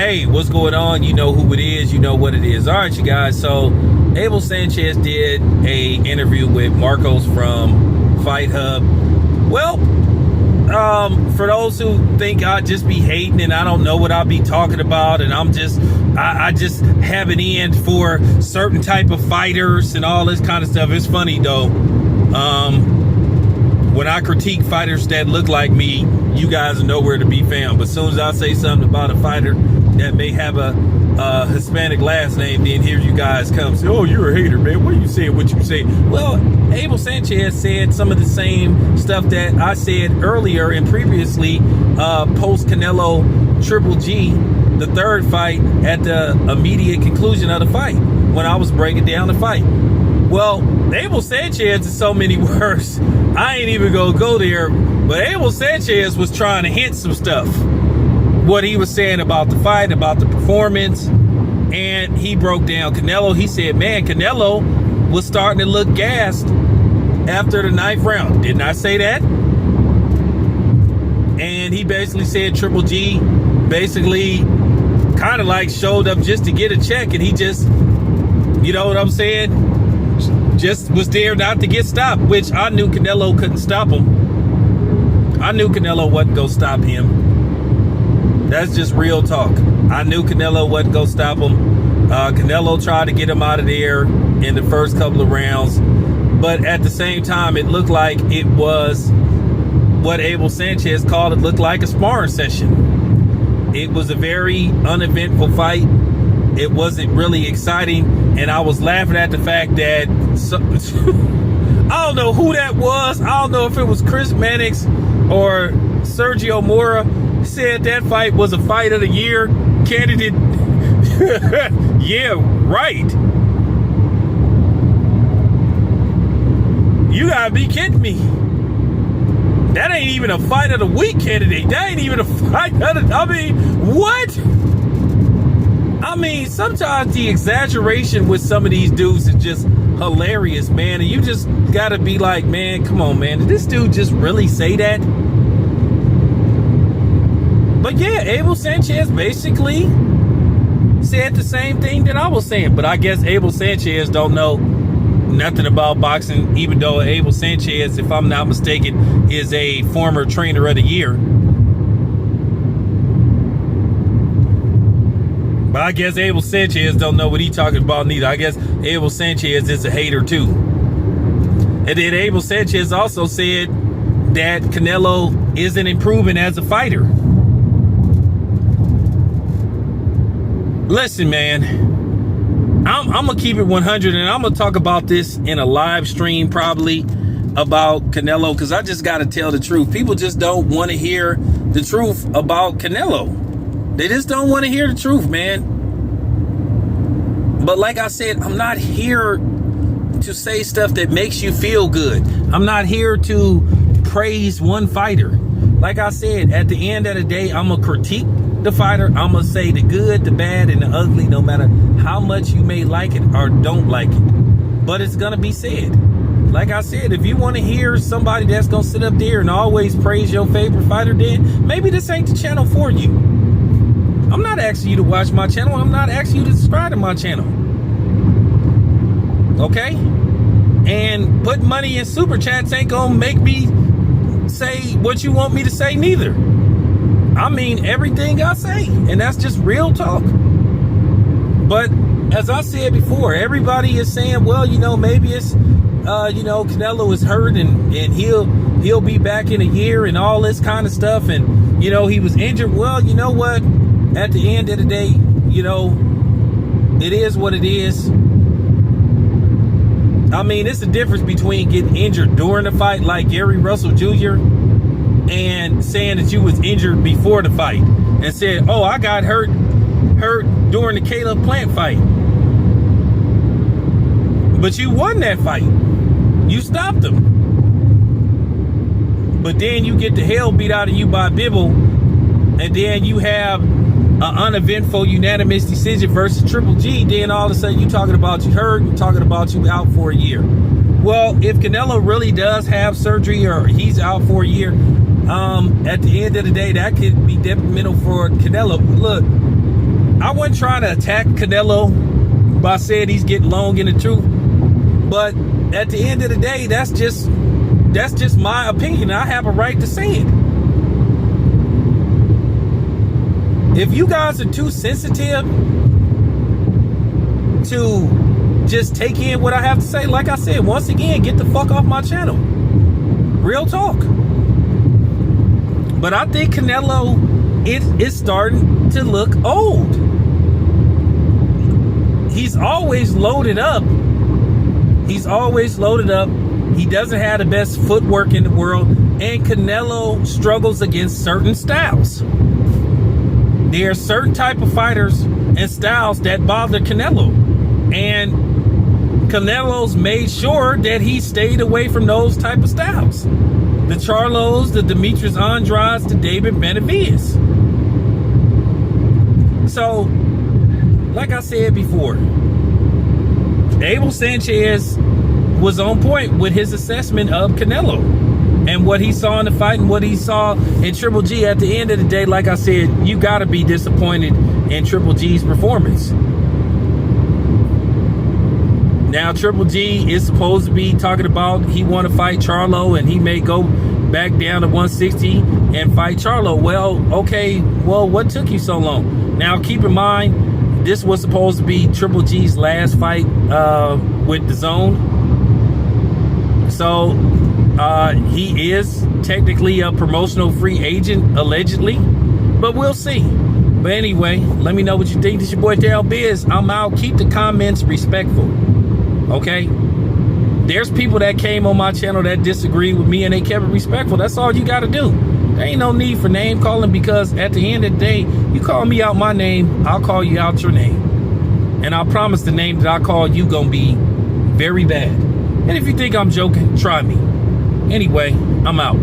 Hey, what's going on? You know who it is. You know what it is. All right, you guys. So Abel Sanchez did a interview with Marcos from Fight Hub. Well, for those who think I'd just be hating and I don't know what I'll be talking about, and I just have an end for certain type of fighters and all this kind of stuff. It's funny though. When I critique fighters that look like me, you guys are nowhere to be found. But as soon as I say something about a fighter that may have a Hispanic last name, then here you guys come say, oh, you're a hater, man. What are you saying? What you say? Well, Abel Sanchez said some of the same stuff that I said earlier and previously post Canelo Triple G, the third fight, at the immediate conclusion of the fight when I was breaking down the fight. Well, Abel Sanchez is so many words. I ain't even gonna go there. But Abel Sanchez was trying to hint some stuff. What he was saying about the fight, about the performance. And he broke down Canelo. He said, man, Canelo was starting to look gassed after the 9th round. Didn't I say that? And he basically said Triple G basically kind of like showed up just to get a check. And he just, you know what I'm saying? Just was there not to get stopped, which I knew Canelo couldn't stop him. I knew Canelo wasn't going to stop him. That's just real talk. I knew Canelo wasn't going to stop him. Canelo tried to get him out of there in the first couple of rounds. But at the same time, it looked like it was what Abel Sanchez called it, looked like a sparring session. It was a very uneventful fight. It wasn't really exciting. And I was laughing at the fact that I don't know who that was. I don't know if it was Chris Mannix or Sergio Mora said that fight was a fight of the year candidate. Yeah, right. You gotta be kidding me. That ain't even a fight of the week candidate. That ain't even a fight of the, I mean, what? I mean, sometimes the exaggeration with some of these dudes is just hilarious, man. And you just gotta be like, man, come on, man. Did this dude just really say that? But yeah, Abel Sanchez basically said the same thing that I was saying. But I guess Abel Sanchez don't know nothing about boxing, even though Abel Sanchez, if I'm not mistaken, is a former trainer of the year. But I guess Abel Sanchez don't know what he's talking about neither. I guess Abel Sanchez is a hater too. And then Abel Sanchez also said that Canelo isn't improving as a fighter. Listen, man, I'm going to keep it 100, and I'm going to talk about this in a live stream probably about Canelo, because I just got to tell the truth. People just don't want to hear the truth about Canelo. They just don't want to hear the truth, man. But like I said, I'm not here to say stuff that makes you feel good. I'm not here to praise one fighter. Like I said, at the end of the day, I'm going to critique the fighter. I'm going to say the good, the bad, and the ugly, no matter how much you may like it or don't like it. But it's going to be said. Like I said, if you want to hear somebody that's going to sit up there and always praise your favorite fighter, then maybe this ain't the channel for you. I'm not asking you to watch my channel. I'm not asking you to subscribe to my channel. Okay? And put money in super chats ain't gonna make me say what you want me to say neither. I mean everything I say, and that's just real talk. But as I said before, everybody is saying, well, you know, maybe it's Canelo is hurt and he'll be back in a year and all this kind of stuff, and you know, he was injured. Well, you know what? At the end of the day, you know, it is what it is. I mean, it's the difference between getting injured during the fight like Gary Russell Jr. and saying that you was injured before the fight and said, oh, I got hurt during the Caleb Plant fight. But you won that fight. You stopped him. But then you get the hell beat out of you by Bibble, and then you have an uneventful unanimous decision versus Triple G. Then all of a sudden you talking about you hurt, and talking about you out for a year. Well, if Canelo really does have surgery or he's out for a year, at the end of the day, that could be detrimental for Canelo. Look, I wasn't trying to attack Canelo by saying he's getting long in the truth, but at the end of the day, that's just my opinion. I have a right to say it. If you guys are too sensitive to just take in what I have to say, like I said, once again, get the fuck off my channel. Real talk. But I think Canelo is starting to look old. He's always loaded up. He's always loaded up. He doesn't have the best footwork in the world. And Canelo struggles against certain styles. There are certain type of fighters and styles that bother Canelo. And Canelo's made sure that he stayed away from those type of styles. The Charlos, the Demetrius Andrades, the David Benavidez. So, like I said before, Abel Sanchez was on point with his assessment of Canelo and what he saw in the fight and what he saw in Triple G. At the end of the day, like I said, you got to be disappointed in Triple G's performance. Now, Triple G is supposed to be talking about he want to fight Charlo and he may go back down to 160 and fight Charlo. Well, okay, well, what took you so long? Now, keep in mind, this was supposed to be Triple G's last fight with the Zone. So, he is technically a promotional free agent, allegedly, but we'll see. But anyway, let me know what you think. This your boy Daryl Biz. I'm out. Keep the comments respectful. Okay? There's people that came on my channel that disagree with me and they kept it respectful. That's all you got to do. There ain't no need for name calling, because at the end of the day, you call me out my name, I'll call you out your name. And I promise the name that I call you gonna be very bad. And if you think I'm joking, try me. Anyway, I'm out.